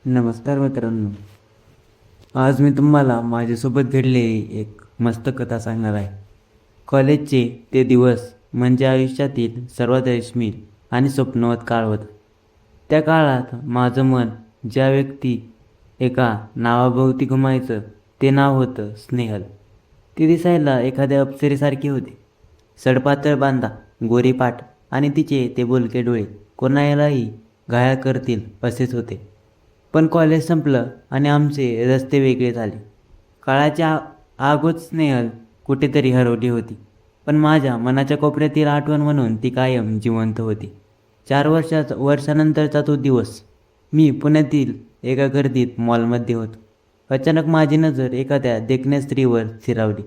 नमस्कार मित्रांनो. आज मी तुम्हाला माझ्यासोबत घडलेली एक मस्त कथा सांगणार आहे. कॉलेजचे ते दिवस म्हणजे आयुष्यातील सर्वात रेशमी आणि स्वप्नवत काळ होता. त्या काळात माझं मन ज्या व्यक्ती एका नावाभोवती घुमायचं ते नाव होतं स्नेहल. ती दिसायला एखाद्या अप्सरेसारखी होती. सडपातळ बांधा, गोरी पाठ आणि तिचे ते बोलके डोळे कोणालाही घायाळ करतील असेच होते. पण कॉलेज संपलं आणि आमचे रस्ते वेगळे झाले. काळाच्या आगोच स्नेहल कुठेतरी हरवली होती, पण माझ्या मनाच्या कोपऱ्यातील आठवण म्हणून ती कायम जिवंत होती. 4 वर्षानंतरचा तो दिवस. मी पुण्यातील एका गर्दीत मॉलमध्ये होतो. अचानक माझी नजर एखाद्या देखण्या स्त्रीवर स्थिरावली.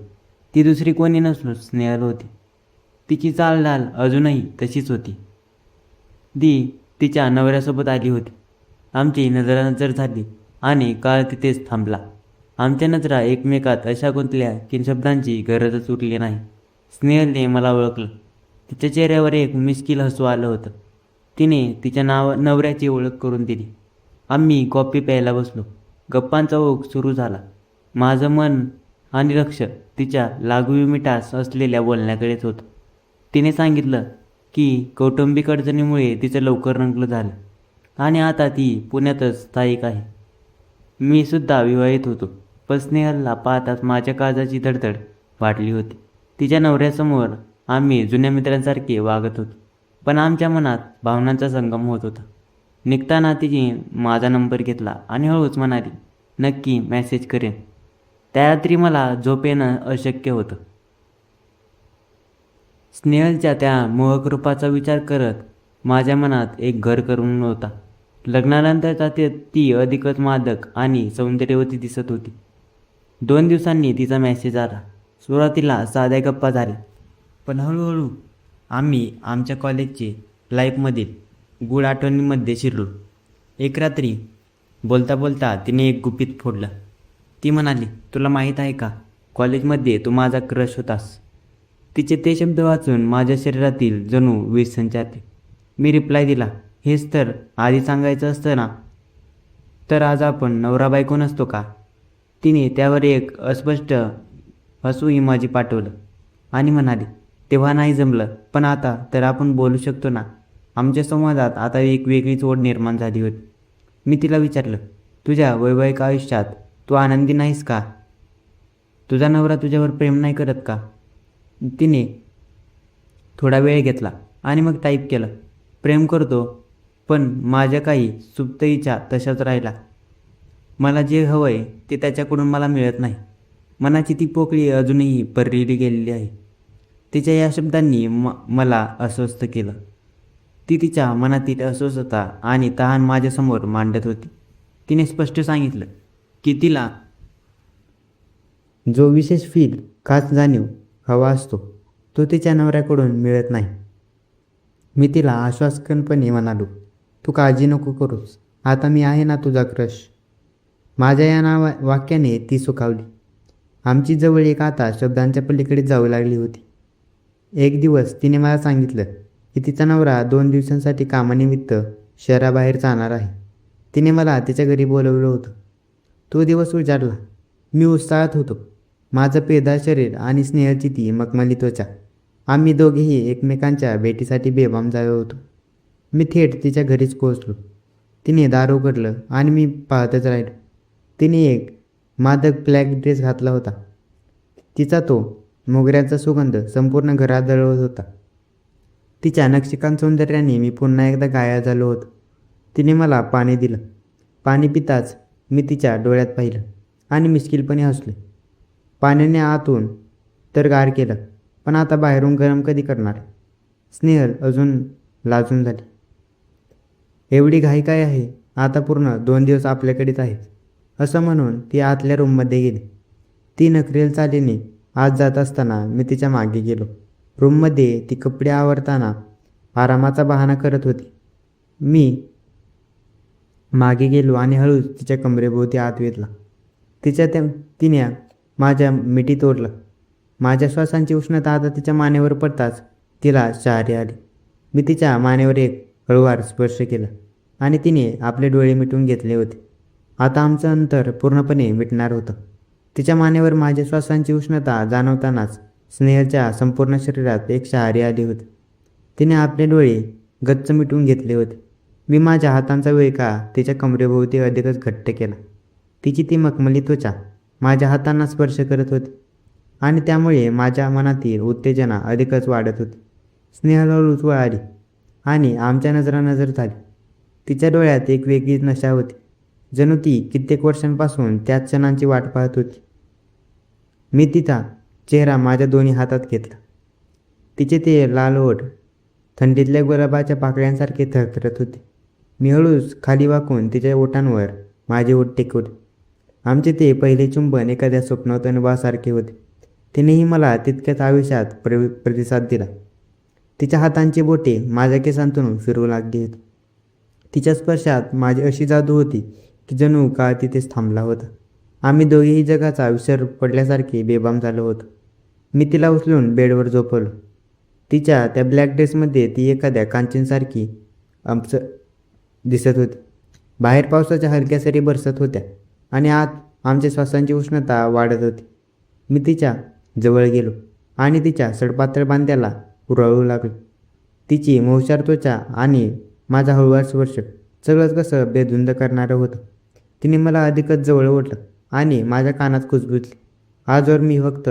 ती दुसरी कोणी नसून स्नेहल होती. तिची चालढाल अजूनही तशीच होती. ती तिच्या नवऱ्यासोबत आली होती. आमची नजरानजर झाली आणि काळ तिथेच थांबला. आमच्या नजरा एकमेकात अशा गुंतल्या की शब्दांची गरजच उरली नाही. स्नेहलने मला ओळखलं. तिच्या चेहऱ्यावर एक मिश्किल हसू आलं होतं. तिने तिच्या नवऱ्याची ओळख करून दिली. आम्ही कॉफी प्यायला बसलो. गप्पांचा ओघ सुरू झाला. माझं मन आणि लक्ष तिच्या लागू-मिठास असलेल्या बोलण्याकडेच होतं. तिने सांगितलं की कौटुंबिक अडचणीमुळे तिचं लवकर लग्न झालं आणि आता ती पुण्यातच स्थायिक आहे. मी सुद्धा विवाहित होतो, पण स्नेहलला पाहताच माझ्या काळजाची धडधड वाढली होती. तिच्या नवऱ्यासमोर आम्ही जुन्या मित्रांसारखे वागत होतो, पण आमच्या मनात भावनांचा संगम होत होता. निघताना तिने माझा नंबर घेतला आणि हळूच म्हणाली, नक्की मेसेज करेन. त्या रात्री मला झोप येणं अशक्य होतं. स्नेहलच्या त्या मोहक रूपाचा विचार करत माझ्या मनात एक घर करून होता. लग्नानंतरचा ती अधिकच मादक आणि सौंदर्यवती दिसत होती. 2 दिवसांनी तिचा मेसेज आला. सुरुवातीला साध्या गप्पा झाल्या, पण हळूहळू आम्ही आमच्या कॉलेजचे लाईफमधील गूढ आठवणींमध्ये शिरलो. एक रात्री बोलता बोलता तिने एक गुपित फोडलं. ती म्हणाली, तुला माहीत आहे का, कॉलेजमध्ये तू माझा क्रश होतास. तिचे ते शब्द वाचून माझ्या शरीरातील जणू वीज संचारले. मी रिप्लाय दिला, हेच तर आधी सांगायचं असतं ना, तर आज आपण नवरा बायको नसतो का. तिने त्यावर एक अस्पष्ट हसू इमोजी पाठवलं आणि म्हणाली, तेव्हा नाही जमलं, पण आता तर आपण बोलू शकतो ना. आमच्या संवादात आता एक वेगळीच ओढ निर्माण झाली होती. मी तिला विचारलं, तुझ्या वैवाहिक आयुष्यात तू आनंदी नाहीस का. तुझा नवरा तुझ्यावर प्रेम नाही करत का. तिने थोडा वेळ घेतला आणि मग टाईप केलं, प्रेम करतो, पण माझ्या काही सुप्त इच्छा तशाच राहिला. मला जे हवंय ते त्याच्याकडून मला मिळत नाही. मनाची ती पोकळी अजूनही भरलेली गेलेली आहे. तिच्या या शब्दांनी मला अस्वस्थ केलं. ती तिच्या मनातील अस्वस्थता आणि तहान माझ्यासमोर मांडत होती. तिने स्पष्ट सांगितलं की तिला जो विशेष फील, खास जाणीव हवा असतो तो तिच्या नवऱ्याकडून मिळत नाही. मी तिला आश्वासकपणे म्हणालो, तू काळजी नको करूस, आता मी आहे ना तुझा क्रश. माझ्या या वाक्याने ती सुखावली. आमची जवळ एक आता शब्दांच्या पलीकडे जाऊ लागली होती. एक दिवस तिने मला सांगितलं की तिचा नवरा 2 दिवसांसाठी कामानिमित्त शहराबाहेर जाणार आहे. तिने मला तिच्या घरी बोलवलं होतं. तो दिवस उजाडला. मी उत्साहात होतो. माझं पेदार शरीर आणि स्नेहलची ती मखमली त्वचा. आम्ही दोघेही एकमेकांच्या भेटीसाठी बेभाम झालो होतो. मी थेट तिच्या घरीच पोहोचलो. तिने दार उघडलं आणि मी पाहतच राहिलो. तिने एक मादक ब्लॅक ड्रेस घातला होता. तिचा तो मोगऱ्याचा सुगंध संपूर्ण घरात दळवत होता. तिच्या नक्षीकांत सौंदर्याने मी पुन्हा एकदा घायाळ झालो होतो. तिने मला पाणी दिलं. पाणी पिताच मी तिच्या डोळ्यात पाहिलं आणि मिश्किलपणे हसले. पाण्याने आतून तर गार केलं, पण आता बाहेरून गरम कधी करणार. स्नेहल अजून लाजून झाली. एवढी घाई काय आहे, आता पूर्ण 2 दिवस आपल्याकडेच आहेत, असं म्हणून ती आतल्या रूममध्ये गेली. ती नखरेल चालीने आत जात असताना मी तिच्या मागे गेलो. रूममध्ये ती कपडे आवरताना आरामाचा बहाणा करत होती. मी मागे गेलो आणि हळूच तिच्या कमरेभोवती आत वेधला. तिने माझ्या मिठी ओढलं. माझ्या श्वासांची उष्णता आता तिच्या मानेवर पडताच तिला शहारी आली. मी तिच्या मानेवर एक हळूवार स्पर्श केला आणि तिने आपले डोळे मिटून घेतले होते. आता आमचं अंतर पूर्णपणे मिटणार होतं. तिच्या मानेवर माझ्या श्वासांची उष्णता जाणवतानाच स्नेहलच्या संपूर्ण शरीरात एक शहारी आली होती. तिने आपले डोळे गच्च मिटून घेतले होते. मी माझ्या हातांचा विळखा तिच्या कमरेभोवती अधिकच घट्ट केला. तिची ती मखमली त्वचा माझ्या हातांना स्पर्श करत होती आणि त्यामुळे माझ्या मनातील उत्तेजना अधिकच वाढत होती. स्नेहल हळूच वळाली आणि आमच्या नजर झाली. तिच्या डोळ्यात एक वेगळीच नशा होती. जणू ती कित्येक वर्षांपासून त्याच क्षणांची वाट पाहत होती. मी तिचा चेहरा माझ्या दोन्ही हातात घेतला. तिचे ते लाल ओठ थंडीतल्या गुलाबाच्या पाकळ्यांसारखे थरथरत होते. मी हळूच खाली वाकून तिच्या ओठांवर माझे ओठ टेकवले. आमचे ते पहिले चुंबन एखाद्या स्वप्नात अनुभवासारखे होते. तिनेही मला तितक्याच आयुष्यात प्रतिसाद दिला. तिच्या हातांची बोटे माझ्या केसांतून फिरू लागली होती. तिच्या स्पर्शात माझी अशी जादू होती की जणू काळ तिथेच थांबला होता. आम्ही दोघेही जगाचा विसर पडल्यासारखे बेभान झालो होतो. मी तिला उचलून बेडवर झोपवलं. तिच्या त्या ब्लॅक ड्रेसमध्ये ती एखाद्या कांचनसारखी आमचं दिसत होती. बाहेर पावसाच्या हलक्या सरी बरसत होत्या आणि आत आमच्या श्वासांची उष्णता वाढत होती. मी तिच्या जवळ गेलो आणि तिच्या सडपातळ बांध्याला उराळू लागलो. तिची मौशार त्वचा आणि माझा हळूवार स्पर्श सगळंच कसं बेधुंद करणारं होतं. तिने मला अधिकच जवळ ओढलं आणि माझ्या कानात कुजबुजली. आजवर मी फक्त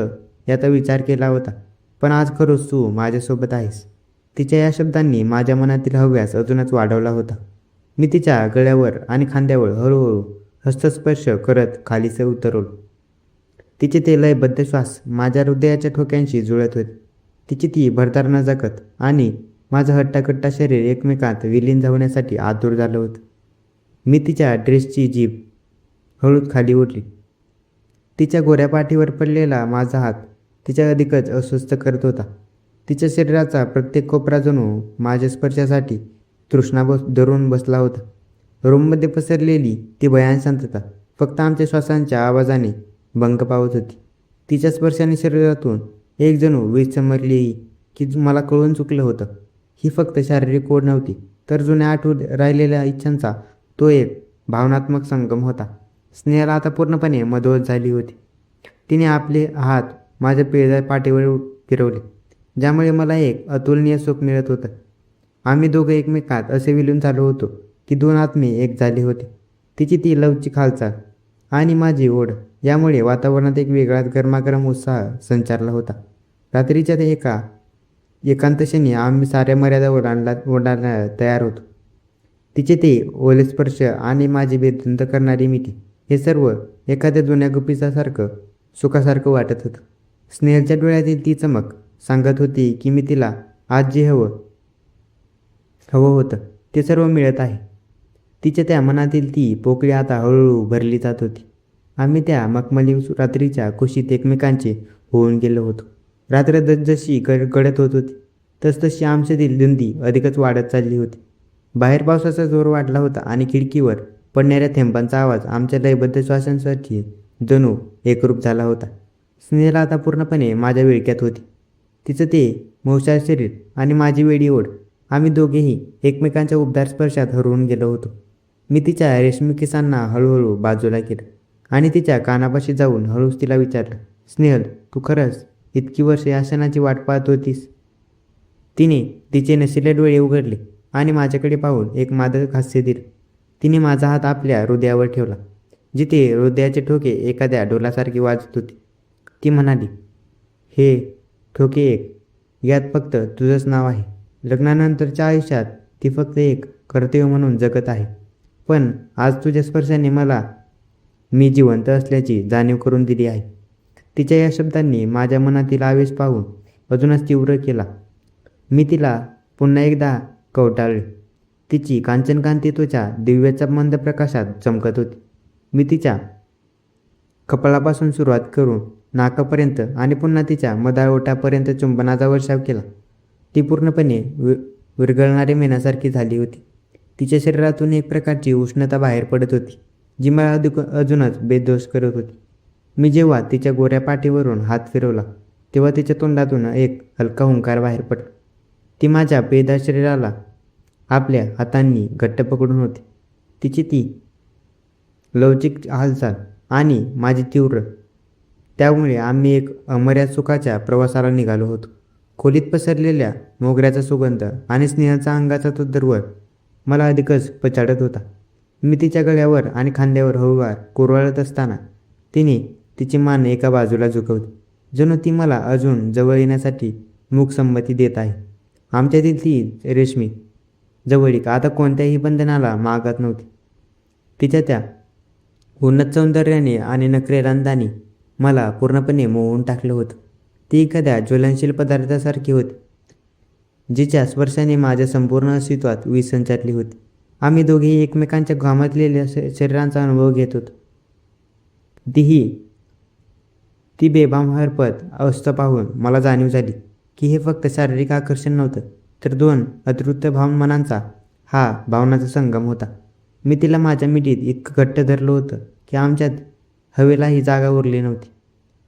याचा विचार केला होता, पण आज खरोच तू माझ्यासोबत आहेस. तिच्या या शब्दांनी माझ्या मनातील हव्यास अजूनच वाढवला होता. मी तिच्या गळ्यावर आणि खांद्यावर हळूहळू हस्तस्पर्श करत खालीच उतरवलो. तिचे ते लयबद्ध श्वास माझ्या हृदयाच्या ठोक्यांशी जुळत होते. तिची ती भरदार नजाकत आणि माझं हट्टाकट्टा शरीर एकमेकांत विलीन होण्यासाठी आतुर झालं होतं. मी तिच्या ड्रेसची जीभ हळूच खाली ओढली. तिच्या गोऱ्या पाठीवर पडलेला माझा हात तिच्या अधिकच अस्वस्थ करत होता. तिच्या शरीराचा प्रत्येक कोपरा जणू माझ्या स्पर्शासाठी तृष्णा धरून बसला होता. रूममध्ये पसरलेली ती भयान शांतता फक्त आमच्या श्वासांच्या आवाजाने भंग पावत होती. तिच्या स्पर्शाने शरीरातून एक जणू वीज चमरली की मला कळून चुकलं होतं. ही फक्त शारीरिक ओढ नव्हती, तर जुन्या आठवून राहिलेल्या इच्छांचा तो एक भावनात्मक संगम होता. स्नेहल आता पूर्णपणे मदोहत झाली होती. तिने आपले हात माझ्या पिळदार पाठीवर फिरवले, ज्यामुळे मला एक अतुलनीय सुख मिळत होतं. आम्ही दोघं एकमेकात असे विलीन झालो होतो की दोन आत्मे एक झाले होते. तिची ती लवचिक हालचाल आणि माझी ओढ यामुळे वातावरणात एक वेगळाच गरमागरम उत्साह संचारला होता. रात्रीच्या एका एकांतक्षणी आम्ही साऱ्या मर्यादा ओलांडायला तयार होतो. तिचे ते ओले स्पर्श आणि माझी बेधुंद करणारी मिठी हे सर्व एखाद्या जुन्या गुपितासारखं सुखासारखं वाटत होतं. स्नेहलच्या डोळ्यातील ती चमक सांगत होती की मी तिला आज जे हवं होतं ते सर्व मिळत आहे. तिच्या त्या मनातील ती पोकळी आता हळूहळू भरली जात होती. आम्ही त्या मखमली रात्रीच्या कुशीत एकमेकांचे होऊन गेलो होतो. रात्र जशी गडत होत होती तसतशी आमच्यातील धुंदी अधिकच वाढत चालली होती. बाहेर पावसाचा जोर वाढला होता आणि खिडकीवर पडणाऱ्या थेंबांचा आवाज आमच्या लयबद्ध श्वासांसाठी जणू एकरूप झाला होता. स्नेहल आता पूर्णपणे माझ्या विळख्यात होती. तिचं ते मौसार शरीर आणि माझी वेडी ओढ आम्ही दोघेही एकमेकांच्या उबदार स्पर्शात हरवून गेलो होतो. मी तिच्या रेशमी केसांना हळूहळू बाजूला केलं आणि तिच्या कानापाशी जाऊन हळूच तिला विचारलं, स्नेहल, तू खरंच इतकी वर्ष या क्षणाची वाट पाहत होतीस? तिने तिचे नशिले डोळे उघडले आणि माझ्याकडे पाहून एक मादक हास्य दिलं. तिने माझा हात आपल्या हृदयावर ठेवला, जिथे हृदयाचे ठोके एखाद्या डोलासारखी वाजत होती. ती म्हणाली, हे ठोके एक, यात फक्त तुझंच नाव आहे. लग्नानंतरच्या आयुष्यात ती फक्त एक कर्तव्य म्हणून जगत आहे, पण आज तुझ्या स्पर्शाने मला मी जिवंत असल्याची जाणीव करून दिली आहे. तिच्या या शब्दांनी माझ्या मनातील आवेश पाहून अजूनच तीव्र केला. मी तिला पुन्हा एकदा कवटाळले. तिची कांचनकांती त्वचा दिव्याच्या मंद प्रकाशात चमकत होती. मी तिच्या कपाळापासून सुरुवात करून नाकापर्यंत आणि पुन्हा तिच्या मदाळ ओठापर्यंत चुंबनाचा वर्षाव केला. ती पूर्णपणे विरघळणारी मेणासारखी झाली होती. तिच्या शरीरातून एक प्रकारची उष्णता बाहेर पडत होती, जी मला अजूनच बेदोष करत होती. मी जेव्हा तिच्या गोऱ्या पाठीवरून हात फिरवला तेव्हा तिच्या तोंडातून एक हलका हुंकार बाहेर पडला. ती माझ्या पेदार शरीराला आपल्या हातांनी घट्ट पकडून होती. तिची ती लवचिक हालचाल आणि माझी तीव्र. त्यामुळे आम्ही एक अमर्याद सुखाच्या प्रवासाला निघालो होतो. खोलीत पसरलेल्या मोगऱ्याचा सुगंध आणि स्नेहाचा अंगाचा तो दरवळ मला अधिकच पछाडत होता. मी तिच्या गळ्यावर आणि खांद्यावर हळूवार कुरवाळत असताना तिने तिची मान एका बाजूला झुकवली, जणू ती मला अजून जवळ येण्यासाठी मूक संमती देत आहे. आमच्यातील ती रेशमी जवळीक आता कोणत्याही बंधनाला मागत नव्हती. तिच्या त्या उन्नत सौंदर्याने आणि नखरेरंदानी मला पूर्णपणे मोहून टाकलं होतं. ती एखाद्या ज्वलनशील पदार्थासारखी होती, जिच्या स्पर्शाने माझ्या संपूर्ण अस्तित्वात वीज संचारली होती. आम्ही दोघेही एकमेकांच्या घामातलेल्या शरीरांचा अनुभव घेत होतो. ती बेभान हरपत अवस्था पाहून मला जाणीव झाली की हे फक्त शारीरिक आकर्षण नव्हतं, तर दोन अतृप्त भावनांचा हा भावनाचा संगम होता. मी तिला माझ्या मिठीत इतकं घट्ट धरलं होतं की आमच्यात हवेलाही जागा उरली नव्हती.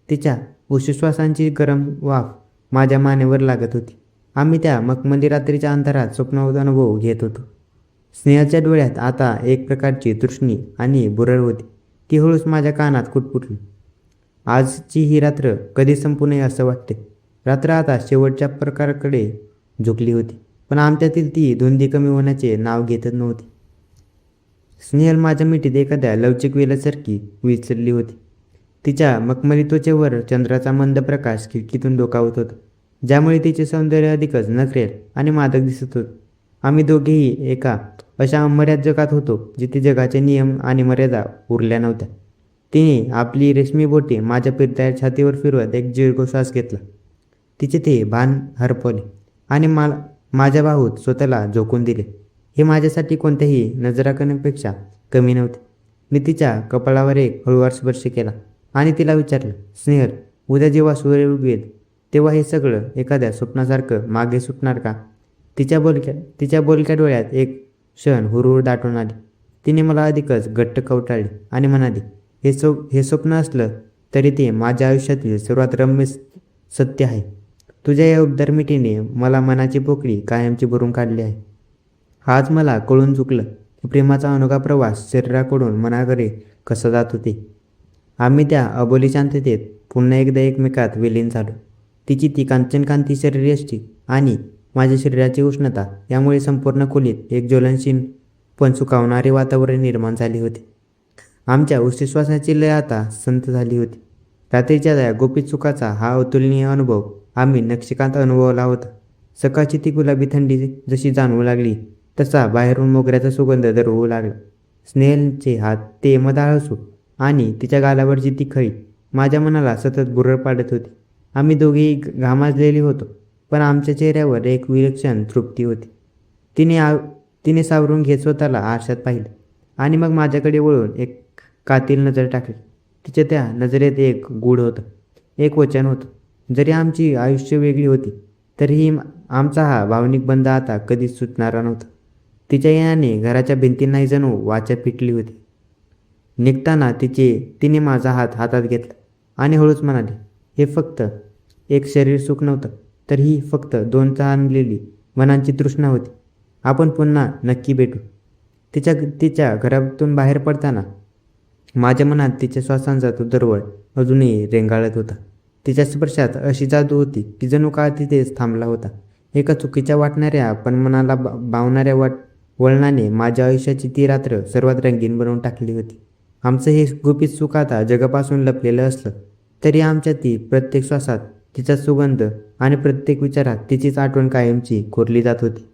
तिच्या उच्छ्वासांची गरम वाफ माझ्या मानेवर लागत होती. आम्ही त्या मखमली रात्रीच्या अंधारात स्वप्न अनुभव घेत होतो. स्नेहाच्या डोळ्यात आता एक प्रकारची तृष्णी आणि बुरळ होती. ती हळूच माझ्या कानात कुटपुटली. आजची ही रात्र कधी संपू नये असं वाटते. रात्र आता शेवटच्या प्रकाराकडे झुकली होती, पण आमच्यातील ती धुंदी कमी होण्याचे नाव घेतच नव्हती. स्नेहल माझ्या मिठीत एखाद्या लवचिक वेलासारखी विचरली होती. तिच्या मखमली त्वचेवर चंद्राचा मंद प्रकाश खिडकीतून डोकावत होता, ज्यामुळे तिचे सौंदर्य अधिकच नखरेल आणि मादक दिसत होते. आम्ही दोघेही एका अशा अमर्याद जगात होतो जिथे जगाचे नियम आणि मर्यादा उरल्या नव्हत्या. तिने आपली रेशमी बोटे माझ्या फिरत्या छातीवर फिरवत एक दीर्घ श्वास घेतला. तिचे ते भान हरपवले आणि माझ्या बाहूत स्वतःला झोकून दिले. हे माझ्यासाठी कोणत्याही नजराकणेपेक्षा कमी नव्हते. मी तिच्या कपाळावर एक हळूवार स्पर्श केला आणि तिला विचारलं, स्नेहल, उद्या जेव्हा सूर्य उगवेल तेव्हा हे सगळं एखाद्या स्वप्नासारखं मागे सुटणार का? तिच्या बोलक्या डोळ्यात एक क्षण हुरहुर दाटून आली. तिने मला अधिकच घट्ट कवटाळले आणि म्हणाली, हे स्वप्न असलं तरी ते माझ्या आयुष्यातील सर्वात रम्य सत्य आहे. तुझ्या या उबदार मिठीने मला मनाची पोकळी कायमची भरून काढली आहे. आज मला कळून चुकलं की प्रेमाचा अनोखा प्रवास शरीराकडून मनाकडे कसा जात होते. आम्ही त्या अबोली शांततेत पुन्हा एकदा एकमेकात विलीन झालो. तिची ती कांचनकांती शरीरयष्टी आणि माझ्या शरीराची उष्णता यामुळे संपूर्ण खोलीत एक ज्वलनशील पण सुकावणारे वातावरण निर्माण झाले होते. आमच्या उच्छ्वासाची लय आता संत झाली होती. रात्रीच्या त्या गोपित सुखाचा हा अतुलनीय अनुभव आम्ही नक्षीकांत अनुभवला होता. सकाळची ती गुलाबी थंडी जशी जाणवू लागली तसा बाहेरून मोगऱ्याचा सुगंध दरवू लागला. स्नेहलचे हात, ते मधाळ हसू आणि तिच्या गालावरची ती खळी माझ्या मनाला सतत बुरळ पाडत होती. आम्ही दोघेही घामाजलेले होतो, पण आमच्या चेहऱ्यावर एक विलक्षण तृप्ती होती. तिने सावरून घेत स्वतःला आरशात पाहिलं आणि मग माझ्याकडे वळून एक कातील नजर टाकली. तिच्या त्या नजरेत एक गूढ होतं, एक वचन होतं. जरी आमची आयुष्य वेगळी होती तरीही आमचा हा भावनिक बंध आता कधीच सुटणारा नव्हता. तिच्या येण्याने घराच्या भिंतींनाही जणू वाचा पिटली होती. निघताना तिने माझा हात हातात घेतला आणि हळूच म्हणाली, हे फक्त एक शरीर सुख नव्हतं, तर ही फक्त दोन तहानलेली मनांची तृष्णा होती. आपण पुन्हा नक्की भेटू. तिच्या घरातून बाहेर पडताना माझ्या मनात तिच्या श्वासांचा तो दरवळ अजूनही रेंगाळत होता. तिच्या स्पर्शात अशी जादू होती की जणू काळ तिथेच थांबला होता. एका चुकीच्या वाटणाऱ्या पण मनाला भावणाऱ्या वळणाने माझ्या आयुष्याची ती रात्र सर्वात रंगीन बनवून टाकली होती. आमचं हे गुपित सुख आता जगापासून लपलेलं असलं तरी आमच्या ती प्रत्येक श्वासात तिचा सुगंध आणि प्रत्येक विचारात तिचीच आठवण कायमची कोरली जात होती.